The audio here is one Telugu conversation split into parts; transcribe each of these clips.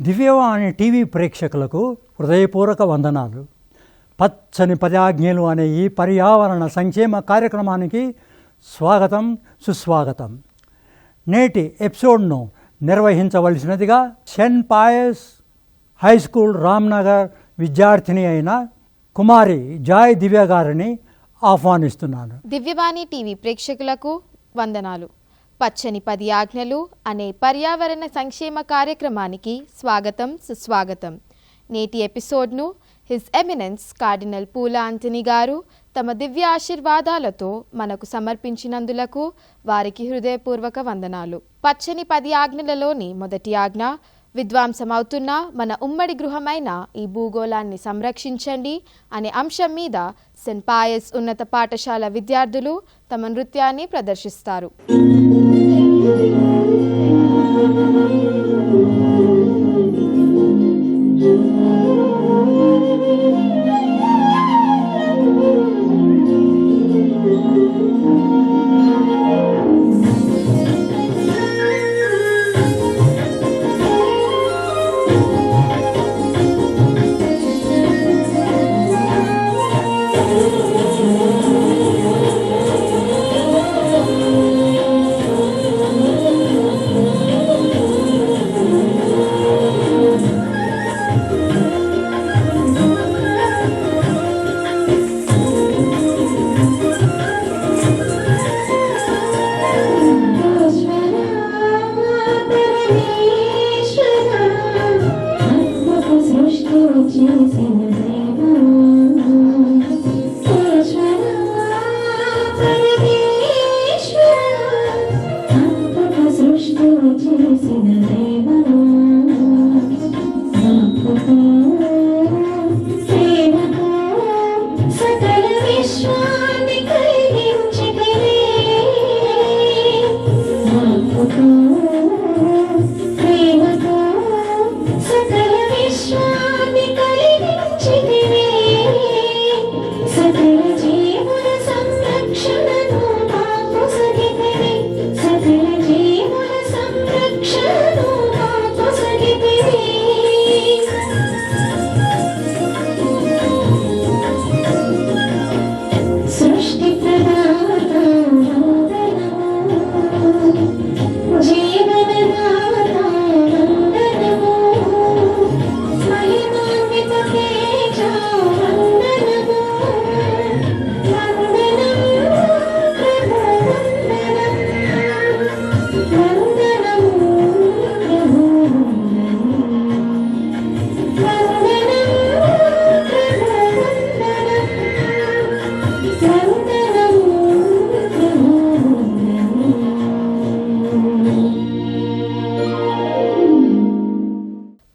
దివ్యవాణి టీవీ ప్రేక్షకులకు హృదయపూర్వక వందనాలు. పచ్చని పదాజ్ఞలు అనే ఈ పర్యావరణ సంక్షేమ కార్యక్రమానికి స్వాగతం, సుస్వాగతం. నేటి ఎపిసోడ్ను నిర్వహించవలసినదిగా Saint Pius High School Ramnagar విద్యార్థిని అయిన కుమారి జాయ్ దివ్య గారిని ఆహ్వానిస్తున్నాను. దివ్యవాణి టీవీ ప్రేక్షకులకు వందనాలు. పచ్చని 10 ఆజ్ఞలు అనే పర్యావరణ సంక్షేమ కార్యక్రమానికి స్వాగతం, సుస్వాగతం. నేటి ఎపిసోడ్ను హిస్ ఎమినెన్స్ కార్డినల్ పూల ఆంటనీ గారు తమ దివ్య ఆశీర్వాదాలతో మనకు సమర్పించినందులకు వారికి హృదయపూర్వక వందనాలు. పచ్చని 10 ఆజ్ఞలలోని మొదటి ఆజ్ఞ, విధ్వంసమవుతున్న మన ఉమ్మడి గృహమైన ఈ భూగోళాన్ని సంరక్షించండి అనే అంశం మీద సెయింట్ పాయస్ ఉన్నత పాఠశాల విద్యార్థులు తమ నృత్యాన్ని ప్రదర్శిస్తారు.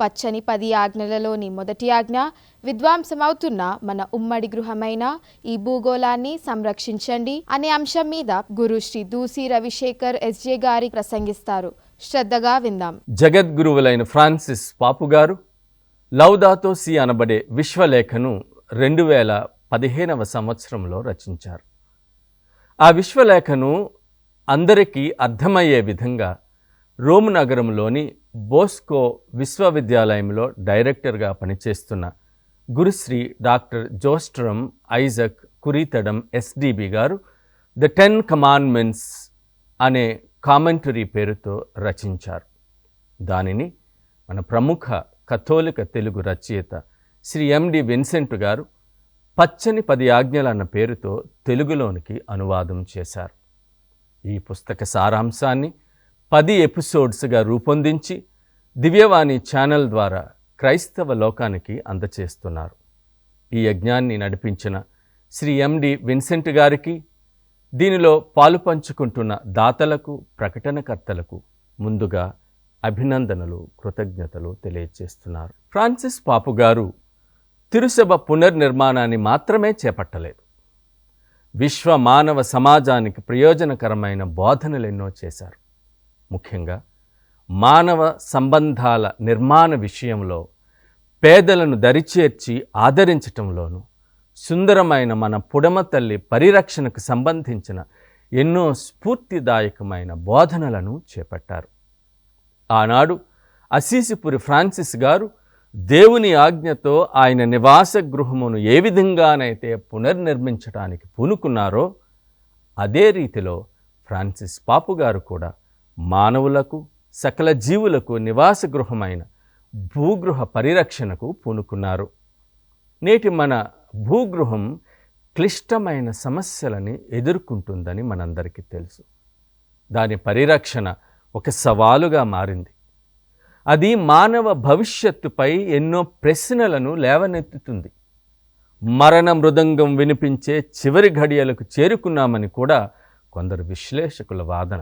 పచ్చని 10 ఆజ్ఞలలోని మొదటి ఆజ్ఞ, విధ్వంసమవుతున్న మన ఉమ్మడి గృహమైన ఈ భూగోళాన్ని సంరక్షించండి అనే అంశం మీద గురు శ్రీ దూసి రవిశేఖర్ ఎస్జే గారి ప్రసంగిస్తారు. శ్రద్ధగా విందాం. జగద్గురువులైన ఫ్రాన్సిస్ పాపు గారు లౌదాతో సి అనబడే విశ్వలేఖను 2015వ సంవత్సరంలో రచించారు. ఆ విశ్వలేఖను అందరికీ అర్థమయ్యే విధంగా రోమ్ నగరంలోని బోస్కో విశ్వవిద్యాలయంలో డైరెక్టర్గా పనిచేస్తున్న గురుశ్రీ డాక్టర్ జోస్ట్రమ్ ఐజక్ కురీతడం ఎస్డిబి గారు ద 10 కమాండ్మెంట్స్ అనే కామెంటరీ పేరుతో రచించారు. దానిని మన ప్రముఖ కథోలిక తెలుగు రచయిత శ్రీ ఎండి విన్సెంట్ గారు పచ్చని 10 ఆజ్ఞలు అన్న పేరుతో తెలుగులోనికి అనువాదం చేశారు. ఈ పుస్తక సారాంశాన్ని 10 ఎపిసోడ్స్గా రూపొందించి దివ్యవాణి ఛానల్ ద్వారా క్రైస్తవ లోకానికి అందచేస్తున్నారు. ఈ యజ్ఞాన్ని నడిపించిన శ్రీ ఎండి విన్సెంట్ గారికి, దీనిలో పాలు పంచుకుంటున్న దాతలకు, ప్రకటనకర్తలకు ముందుగా అభినందనలు, కృతజ్ఞతలు తెలియజేస్తున్నారు. ఫ్రాన్సిస్ పాపు గారు తిరుసభ పునర్నిర్మాణాన్ని మాత్రమే చేపట్టలేదు, విశ్వ మానవ సమాజానికి ప్రయోజనకరమైన బోధనలెన్నో చేశారు. ముఖ్యంగా మానవ సంబంధాల నిర్మాణ విషయంలో పేదలను దరిచేర్చి ఆదరించటంలోనూ, సుందరమైన మన పుడమ తల్లి పరిరక్షణకు సంబంధించిన ఎన్నో స్ఫూర్తిదాయకమైన బోధనలను చేపట్టారు. ఆనాడు అసీసిపురి ఫ్రాన్సిస్ గారు దేవుని ఆజ్ఞతో ఆయన నివాస గృహమును ఏ విధంగానైతే పునర్నిర్మించడానికి పూనుకున్నారో అదే రీతిలో ఫ్రాన్సిస్ పాపు గారు కూడా మానవులకు సకల జీవులకు నివాస గృహమైన భూగృహ పరిరక్షణకు పూనుకున్నారు. నేటి మన భూగృహం క్లిష్టమైన సమస్యలని ఎదుర్కొంటుందని మనందరికీ తెలుసు. దాని పరిరక్షణ ఒక సవాలుగా మారింది. అది మానవ భవిష్యత్తుపై ఎన్నో ప్రశ్నలను లేవనెత్తుతుంది. మరణ మృదంగం వినిపించే చివరి ఘడియలకు చేరుకున్నామని కూడా కొందరు విశ్లేషకుల వాదన.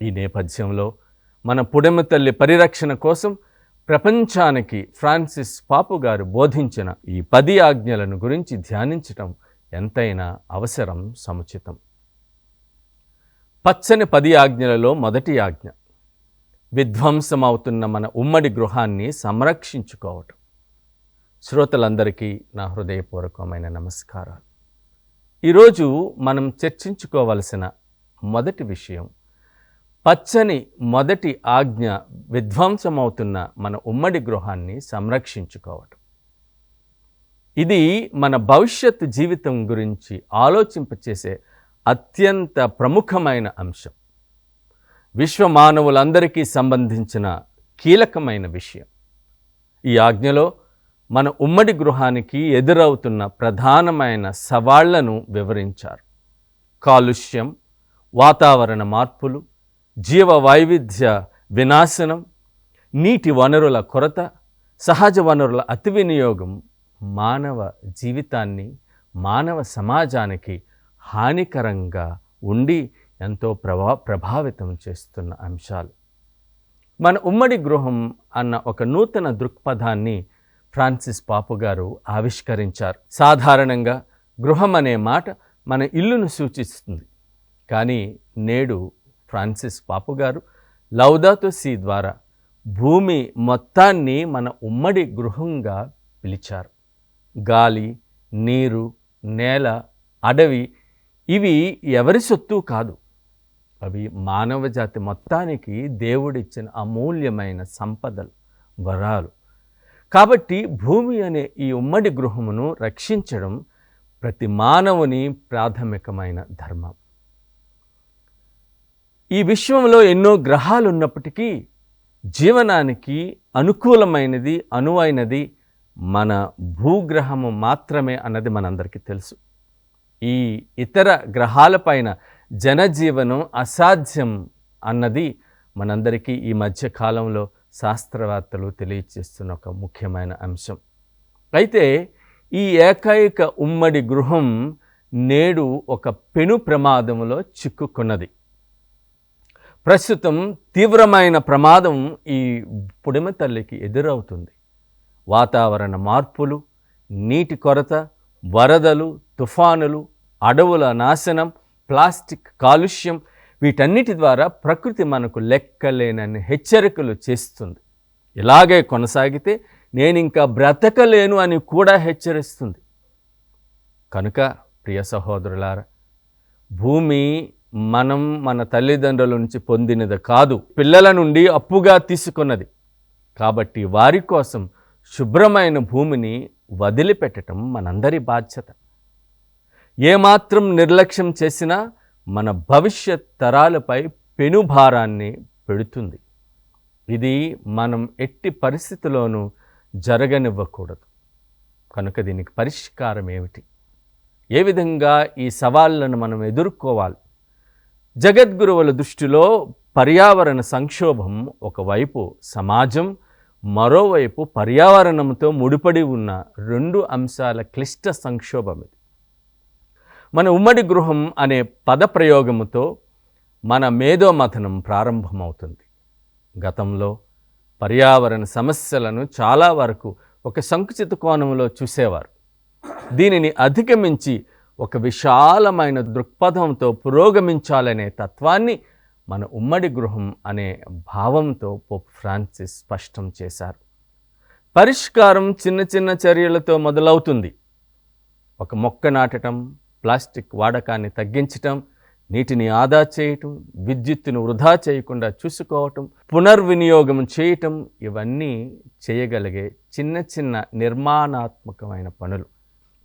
ఈ నేపథ్యంలో మన పుడమి తల్లి పరిరక్షణ కోసం ప్రపంచానికి ఫ్రాన్సిస్ పాపు గారు బోధించిన ఈ 10 ఆజ్ఞలను గురించి ధ్యానించటం ఎంతైనా అవసరం, సముచితం. పచ్చని 10 ఆజ్ఞలలో మొదటి ఆజ్ఞ విధ్వంసమవుతున్న మన ఉమ్మడి గృహాన్ని సంరక్షించుకోవటం. శ్రోతలందరికీ నా హృదయపూర్వకమైన నమస్కారాలు. ఈరోజు మనం చర్చించుకోవలసిన మొదటి విషయం పచ్చని మొదటి ఆజ్ఞ విధ్వంసమవుతున్న మన ఉమ్మడి గృహాన్ని సంరక్షించుకోవటం. ఇది మన భవిష్యత్తు జీవితం గురించి ఆలోచింపచేసే అత్యంత ప్రముఖమైన అంశం. విశ్వమానవులందరికీ సంబంధించిన కీలకమైన విషయం. ఈ ఆజ్ఞలో మన ఉమ్మడి గృహానికి ఎదురవుతున్న ప్రధానమైన సవాళ్లను వివరించారు. కాలుష్యం, వాతావరణ మార్పులు, జీవ వైవిధ్య వినాశనం, నీటి వనరుల కొరత, సహజ వనరుల అతి వినియోగం మానవ జీవితాన్ని, మానవ సమాజానికి హానికరంగా ఉండి ఎంతో ప్రభావితం చేస్తున్న అంశాలు. మన ఉమ్మడి గృహం అన్న ఒక నూతన దృక్పథాన్ని ఫ్రాన్సిస్ పాపు గారు ఆవిష్కరించారు. సాధారణంగా గృహం అనే మాట మన ఇల్లును సూచిస్తుంది. కానీ నేడు ఫ్రాన్సిస్ పాపు గారు లౌదాతో సి ద్వారా భూమి మొత్తాన్ని మన ఉమ్మడి గృహంగా పిలిచారు. గాలి, నీరు, నేల, అడవి ఇవి ఎవరి సొత్తు కాదు. అవి మానవ జాతి మొత్తానికి దేవుడిచ్చిన అమూల్యమైన సంపదలు, వరాలు. కాబట్టి భూమి అనే ఈ ఉమ్మడి గృహమును రక్షించడం ప్రతి మానవుని ప్రాథమికమైన ధర్మం. ఈ విశ్వంలో ఎన్నో గ్రహాలు ఉన్నప్పటికీ జీవనానికి అనుకూలమైనది, అనువైనది మన భూగ్రహము మాత్రమే అన్నది మనందరికీ తెలుసు. ఈ ఇతర గ్రహాలపైన జనజీవనం అసాధ్యం అన్నది మనందరికీ ఈ మధ్య కాలంలో శాస్త్రవేత్తలు తెలియచేస్తున్న ఒక ముఖ్యమైన అంశం. అయితే ఈ ఏకైక ఉమ్మడి గృహం నేడు ఒక పెను ప్రమాదంలో చిక్కుకున్నది. ప్రస్తుతం తీవ్రమైన ప్రమాదం ఈ పుడమి తల్లికి ఎదురవుతుంది. వాతావరణ మార్పులు, నీటి కొరత, వరదలు, తుఫానులు, అడవుల నాశనం, ప్లాస్టిక్ కాలుష్యం వీటన్నిటి ద్వారా ప్రకృతి మనకు లెక్కలేనన్ని హెచ్చరికలు చేస్తుంది. ఇలాగే కొనసాగితే నేను ఇంకా బ్రతకలేను అని కూడా హెచ్చరిస్తుంది. కనుక ప్రియ సహోదరులారా, భూమి మనం మన తల్లిదండ్రుల నుంచి పొందినది కాదు, పిల్లల నుండి అప్పుగా తీసుకున్నది. కాబట్టి వారి కోసం శుభ్రమైన భూమిని వదిలిపెట్టడం మనందరి బాధ్యత. ఏమాత్రం నిర్లక్ష్యం చేసినా మన భవిష్యత్ తరాలపై పెనుభారాన్ని పెడుతుంది. ఇది మనం ఎట్టి పరిస్థితిలోనూ జరగనివ్వకూడదు. కనుక దీనికి పరిష్కారం ఏమిటి? ఏ విధంగా ఈ సవాళ్లను మనం ఎదుర్కోవాలి? జగద్గురువుల దృష్టిలో పర్యావరణ సంక్షోభం ఒకవైపు సమాజం, మరోవైపు పర్యావరణంతో ముడిపడి ఉన్న 2 అంశాల క్లిష్ట సంక్షోభం ఇది. మన ఉమ్మడి గృహం అనే పదప్రయోగముతో మన మేధోమథనం ప్రారంభమవుతుంది. గతంలో పర్యావరణ సమస్యలను చాలా వరకు ఒక సంకుచిత కోణంలో చూసేవారు. దీనిని అధిగమించి ఒక విశాలమైన దృక్పథంతో పురోగమించాలనే తత్వాన్ని మన ఉమ్మడి గృహం అనే భావంతో పోప్ ఫ్రాన్సిస్ స్పష్టం చేశారు. పరిష్కారం చిన్న చిన్న చర్యలతో మొదలవుతుంది. ఒక మొక్క నాటడం, ప్లాస్టిక్ వాడకాన్ని తగ్గించటం, నీటిని ఆదా చేయటం, విద్యుత్తును వృధా చేయకుండా చూసుకోవటం, పునర్వినియోగం చేయటం, ఇవన్నీ చేయగలిగే చిన్న చిన్న నిర్మాణాత్మకమైన పనులు.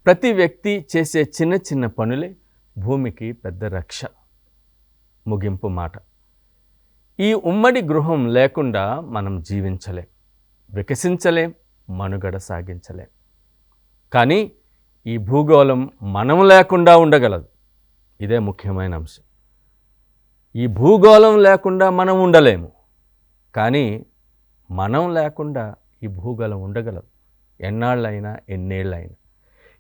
ప్రతి వ్యక్తి చేసే చిన్న చిన్న పనులే భూమికి పెద్ద రక్ష. ముగింపు మాట: ఈ ఉమ్మడి గృహం లేకుండా మనం జీవించలేం, వికసించలేం, మనుగడ సాగించలేం. కానీ ఈ భూగోళం మనం లేకుండా ఉండగలదు. ఇదే ముఖ్యమైన అంశం. ఈ భూగోళం లేకుండా మనం ఉండలేము, కానీ మనం లేకుండా ఈ భూగోళం ఉండగలదు. ఎన్నాళ్ళైనా, ఎన్నేళ్ళైనా.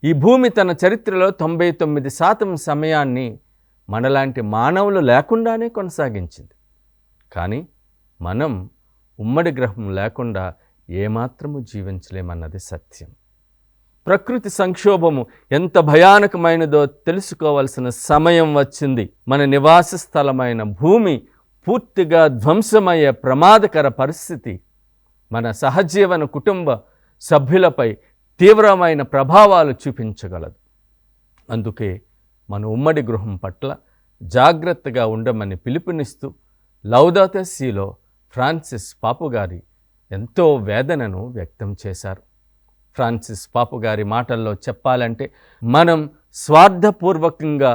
ఈ భూమి తన చరిత్రలో 99% సమయాన్ని మనలాంటి మానవులు లేకుండానే కొనసాగించింది. కానీ మనం ఉమ్మడి గ్రహం లేకుండా ఏమాత్రము జీవించలేమన్నది సత్యం. ప్రకృతి సంక్షోభము ఎంత భయానకమైనదో తెలుసుకోవాల్సిన సమయం వచ్చింది. మన నివాస స్థలమైన భూమి పూర్తిగా ధ్వంసమయ్యే ప్రమాదకర పరిస్థితి మన సహజీవన కుటుంబ సభ్యులపై తీవ్రమైన ప్రభావాలు చూపించగలదు. అందుకే మన ఉమ్మడి గృహం పట్ల జాగ్రత్తగా ఉండమని పిలుపునిస్తూ లౌదాతో సిలో ఫ్రాన్సిస్ పాపుగారి ఎంతో వేదనను వ్యక్తం చేశారు. ఫ్రాన్సిస్ పాపుగారి మాటల్లో చెప్పాలంటే, మనం స్వార్థపూర్వకంగా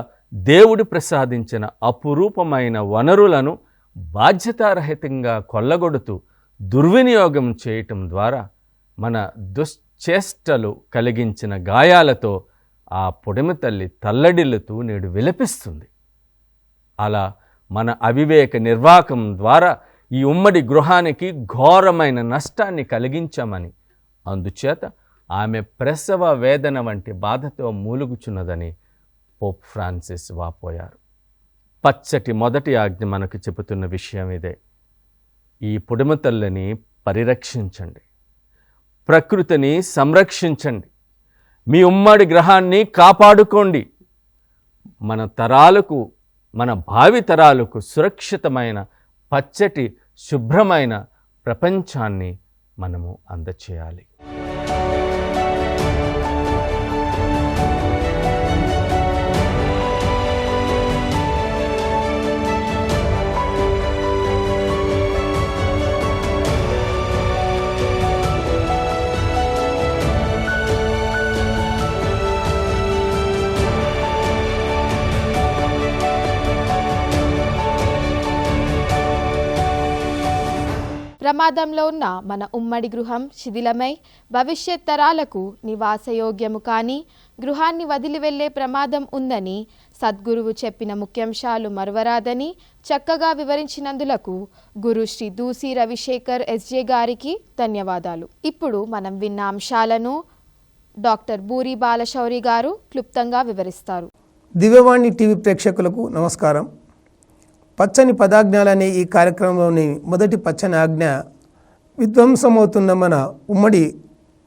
దేవుడు ప్రసాదించిన అపురూపమైన వనరులను బాధ్యతారహితంగా కొల్లగొడుతూ దుర్వినియోగం చేయటం ద్వారా మన దుశ్చేష్టలు కలిగించిన గాయాలతో ఆ పొడిమి తల్లి తల్లడిల్లుతూ నేడు విలపిస్తుంది. అలా మన అవివేక నిర్వాహకం ద్వారా ఈ ఉమ్మడి గృహానికి ఘోరమైన నష్టాన్ని కలిగించామని, అందుచేత ఆమె ప్రసవ వేదన వంటి బాధతో మూలుగుచున్నదని పోప్ ఫ్రాన్సిస్ వాపోయారు. పచ్చటి మొదటి ఆజ్ఞ మనకు చెబుతున్న విషయం ఇదే: ఈ పొడిమ తల్లిని పరిరక్షించండి, ప్రకృతిని సంరక్షించండి, మీ ఉమ్మడి గ్రహాన్ని కాపాడుకోండి. మన తరాలకు, మన భావి తరాలకు సురక్షితమైన, పచ్చటి, శుభ్రమైన ప్రపంచాన్ని మనము అందచేయాలి. ప్రమాదంలో ఉన్న మన ఉమ్మడి గృహం శిథిలమై భవిష్యత్ తరాలకు నివాసయోగ్యము కాని గృహాన్ని వదిలి వెళ్లే ప్రమాదం ఉందని సద్గురువు చెప్పిన ముఖ్యాంశాలు మరువరాదని చక్కగా వివరించినందులకు గురు శ్రీ దూసి రవిశేఖర్ ఎస్జే గారికి ధన్యవాదాలు. ఇప్పుడు మనం విన్న అంశాలను డాక్టర్ బూరి బాలశౌరి గారు క్లుప్తంగా వివరిస్తారు. దివ్యవాణి టీవీ ప్రేక్షకులకు నమస్కారం. పచ్చని పదాజ్ఞాలనే ఈ కార్యక్రమంలోని మొదటి పచ్చని ఆజ్ఞ, విధ్వంసమవుతున్న మన ఉమ్మడి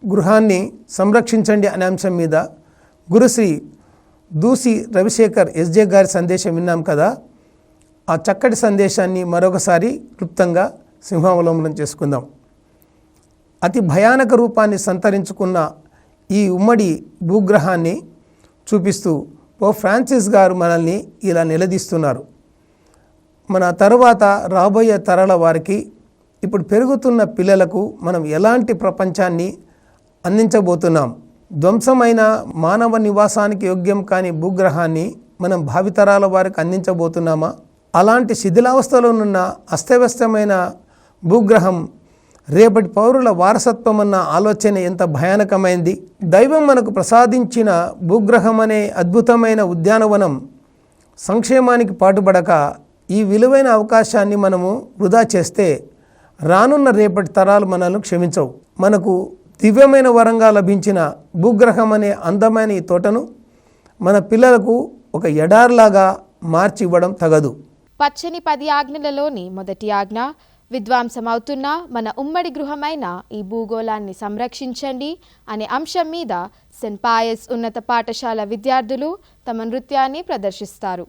గృహాన్ని సంరక్షించండి అనే అంశం మీద గురుశ్రీ దూసి రవిశేఖర్ ఎస్జే గారి సందేశం విన్నాం కదా. ఆ చక్కటి సందేశాన్ని మరొకసారి క్లుప్తంగా సింహావలోకనం చేసుకుందాం. అతి భయానక రూపాన్ని సంతరించుకున్న ఈ ఉమ్మడి భూగ్రహాన్ని చూపిస్తూ పోప్ ఫ్రాన్సిస్ గారు మనల్ని ఇలా నిలదీస్తున్నారు. మన తరువాత రాబోయే తరాల వారికి, ఇప్పుడు పెరుగుతున్న పిల్లలకు మనం ఎలాంటి ప్రపంచాన్ని అందించబోతున్నాం? ధ్వంసమైన మానవ నివాసానికి యోగ్యం కాని భూగ్రహాన్ని మనం భావితరాల వారికి అందించబోతున్నామా? అలాంటి శిథిలావస్థలోనున్న అస్తవ్యస్తమైన భూగ్రహం రేపటి పౌరుల వారసత్వం అన్న ఆలోచన ఎంత భయానకమైంది. దైవం మనకు ప్రసాదించిన భూగ్రహం అనే అద్భుతమైన ఉద్యానవనం సంక్షేమానికి పాటుపడక ఈ విలువైన అవకాశాన్ని మనము వృధా చేస్తే రానున్న రేపటి తరాలు మనల్ని క్షమించవు. మనకు దివ్యమైన వరంగా లభించిన భూగ్రహం అనే అందమైన ఈ తోటను మన పిల్లలకు ఒక ఎడార్లాగా మార్చి ఇవ్వడం తగదు. పచ్చని 10 ఆజ్ఞలలోని మొదటి ఆజ్ఞ, విధ్వంసమవుతున్న మన ఉమ్మడి గృహమైన ఈ భూగోళాన్ని సంరక్షించండి అనే అంశం మీద సెయింట్ పాయస్ ఉన్నత పాఠశాల విద్యార్థులు తమ నృత్యాన్ని ప్రదర్శిస్తారు.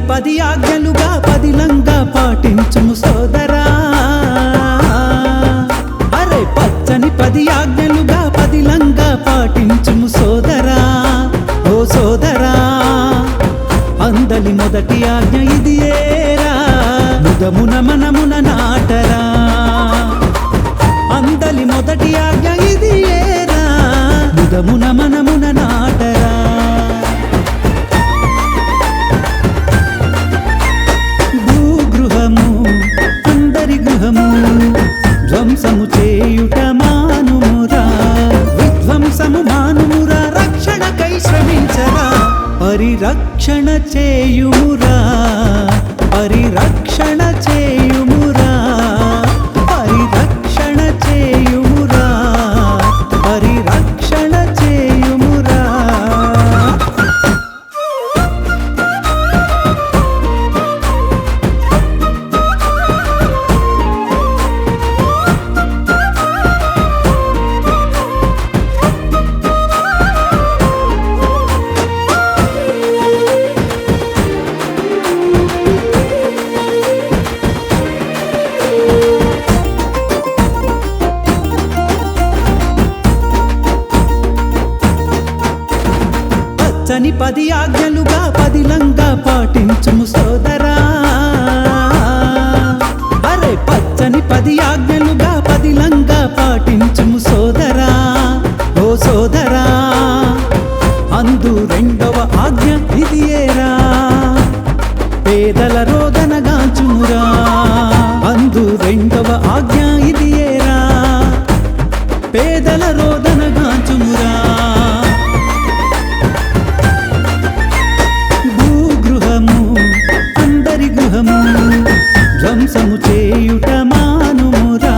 10 ఆజ్ఞలుగా పదిలంగా పాటించుము సోదరా. అరే పచ్చని 10 ఆజ్ఞలుగా పదిలంగా పాటించుము సోదరా. ఓ సోదరా, అందలి మొదటి ఆజ్ఞ ఇది ఏరా, ముదమున మనమున నాటరా. అందలి మొదటి ఆజ్ఞ ఇది ఏరా, ముదమున మనమున నాటరా. భూగృహము అందరి గృహము ధ్వంసము చేయుట మానుమురా. విధ్వంసము మానుమురా, రక్షణకై శ్రమించరా. పరిరక్షణ చేయుమురా, పరిరక్షణ చేయుమురా, పరిరక్షణ చేయుమురా, పరిరక్షణ చేయుమురా. పచ్చని 10 ఆజ్ఞలుగా పదిలంగా పాటించుము సోదరా. అరే పచ్చని 10 ఆజ్ఞలుగా పదిలంగా పాటించుము సోదరా. ఓ సోదరా, అందు 2వ ఆజ్ఞ ఇది ఏరా, పేదల రోదన గాంచుమురా. అందు 2వ ఆజ్ఞ ఇది ఏరా, పేదల రోదన గాంచుమురా. ధ్వంసము చేయుట మానుమురా,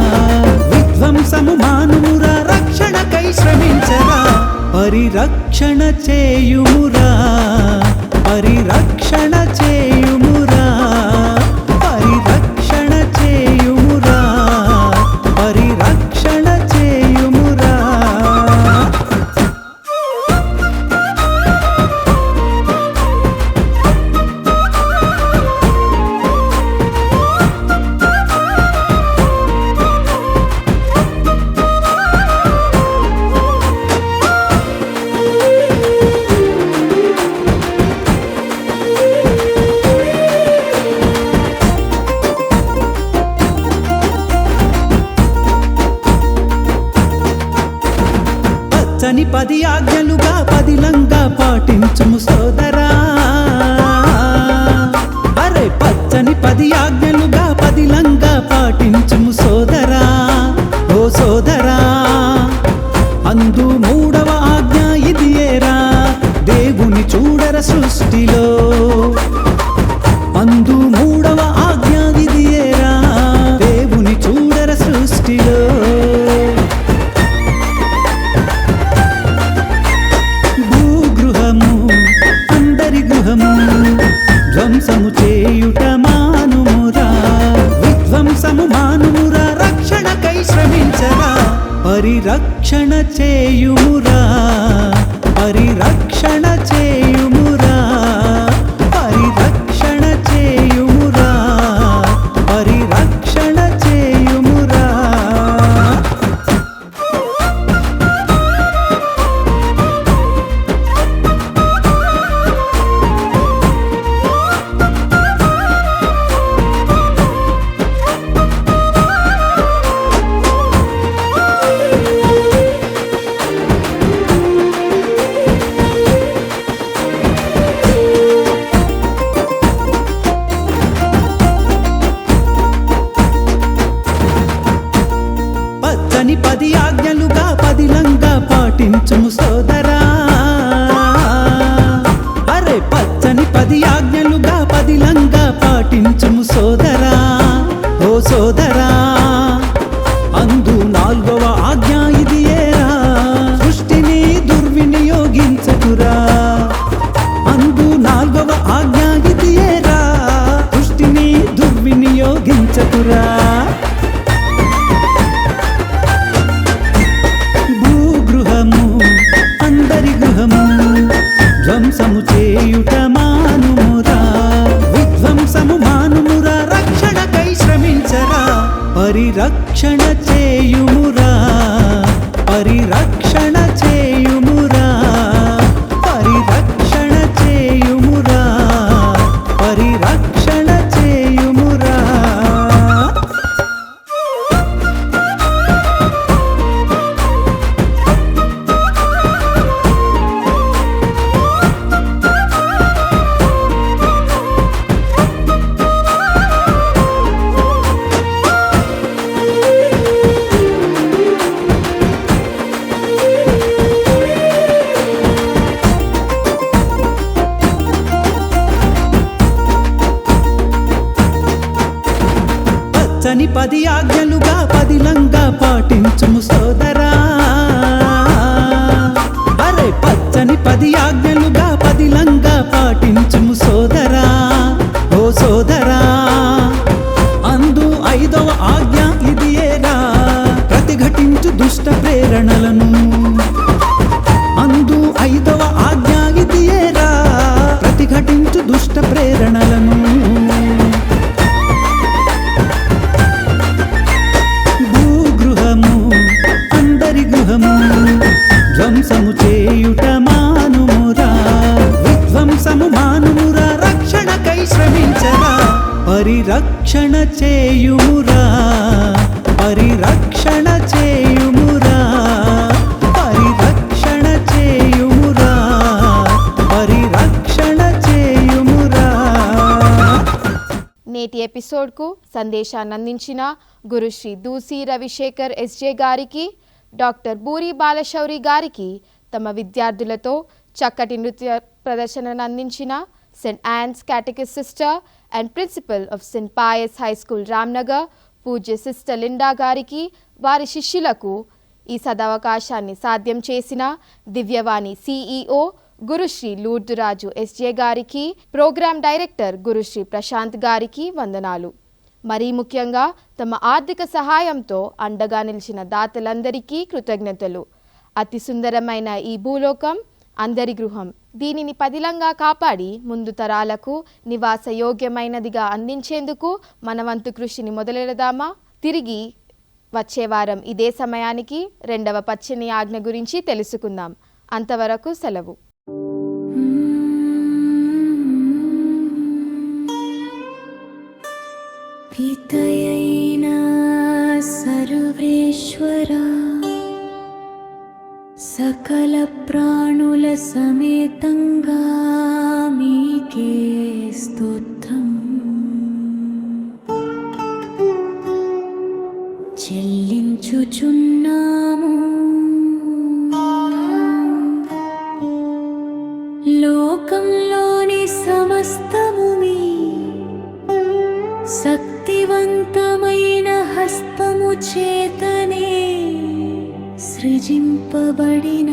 విధ్వంసము మానుమురా, రక్షణకై శ్రమించరా. పరిరక్షణ చేయుమురా, పరిరక్షణ చేయుమురా, పరిరక్షణ చేయుమురా, పరిరక్షణ చేయుమురా. పచ్చని 10 ఆజ్ఞలుగా పదిలంగా పాటించుము సోదరా. అరే పచ్చని 10 ఆజ్ఞలుగా పదిలంగా పాటించుము సోదరా. ఓ సోదరా, అందు 3వ ఆజ్ఞ ఇది ఏరా, దేవుని చూడర సృష్టిలో. అందు 3వ ఆజ్ఞ ఇది ఏరా, దేవుని చూడర సృష్టిలో. ధ్వంసము చేయుట మానుమురా, విధ్వంసము మానుమురా, రక్షణకై శ్రమించరా. పరిరక్షణ చేయుమురా, పరిరక్షణ చేయుమురా, పరిరక్షణ చేయుమురా, పరిరక్షణ చేయుమురా. పచ్చని 10 ఆజ్ఞలుగా పదిలంగా పాటించుము సోదరా. అరే పచ్చని 10 ఆజ్ఞలుగా పదిలంగా పాటించుము సోదరా. ఓ సోదరా, అందు 4వ ఆజ్ఞ ఇది ఏరా, సృష్టిని దుర్వినియోగించకురా. అందు 4వ ఆజ్ఞ ఇది ఏరా, సృష్టిని దుర్వినియోగించకురా. పరిరక్షణ చేయుమురా, పరిరక్షణ చేయుమురా, పరిరక్షణ చేయుమురా, పరిరక్షణ చేయుమురా. పచ్చని 10 ఆజ్ఞలుగా పదిలంగా పాటించుము సోదరా. అరే పచ్చని 10 ఆజ్ఞలుగా పదిలంగా పాటించుము సోదరా, ఓ సోదరా. అందు 5వ ఆజ్ఞ ఇది ఏరా, ప్రతిఘటించు దుష్ట ప్రేరణలను. అందు 5వ ఆజ్ఞ ఇది ఏరా, ప్రతిఘటించు దుష్ట ప్రేరణలను. ధ్వంసము చేయుట మానుమురా, విధ్వంసము మానుమురా, రక్షణకై శ్రమించరా. పరిరక్షణ చేయుమురా, పరిరక్షణ చేయుమురా, పరిరక్షణ చేయుమురా, పరిరక్షణ చేయుమురా. నేటి ఎపిసోడ్కు సందేశాన్ని అందించిన గురుశ్రీ దూసి రవిశేఖర్ ఎస్జే గారికి, డాక్టర్ బూరి బాలశౌరి గారికి, తమ విద్యార్థులతో చక్కటి నృత్య ప్రదర్శనను అందించిన Saint Ann's catechist sister and principal of Saint Pius High School Ramnagar పూజ్య సిస్టర్ లిండా గారికి, వారి శిష్యులకు ఈ సదవకాశాన్ని సాధ్యం చేసిన దివ్యవాణి CEO గురుశ్రీ లూర్దురాజు ఎస్జే గారికి, ప్రోగ్రామ్ డైరెక్టర్ గురుశ్రీ ప్రశాంత్ గారికి వందనాలు. మరీ ముఖ్యంగా తమ ఆర్థిక సహాయంతో అండగా నిలిచిన దాతలందరికీ కృతజ్ఞతలు. అతి సుందరమైన ఈ భూలోకం అందరి గృహం. దీనిని పదిలంగా కాపాడి ముందు తరాలకు నివాస యోగ్యమైనదిగా అందించేందుకు మనవంతు కృషిని మొదలెడదామా? తిరిగి వచ్చే వారం ఇదే సమయానికి 2వ పచ్చని ఆజ్ఞ గురించి తెలుసుకుందాం. అంతవరకు సెలవు. పితయైనా సర్వేశ్వరా, సకల ప్రాణుల సమేతంగా మీకే స్తుత్రం చెల్లించుచున్నాము. లోకంలోని సమస్తము మీ శక్తివంతమైన హస్తము చేతనే సృజింపబడిన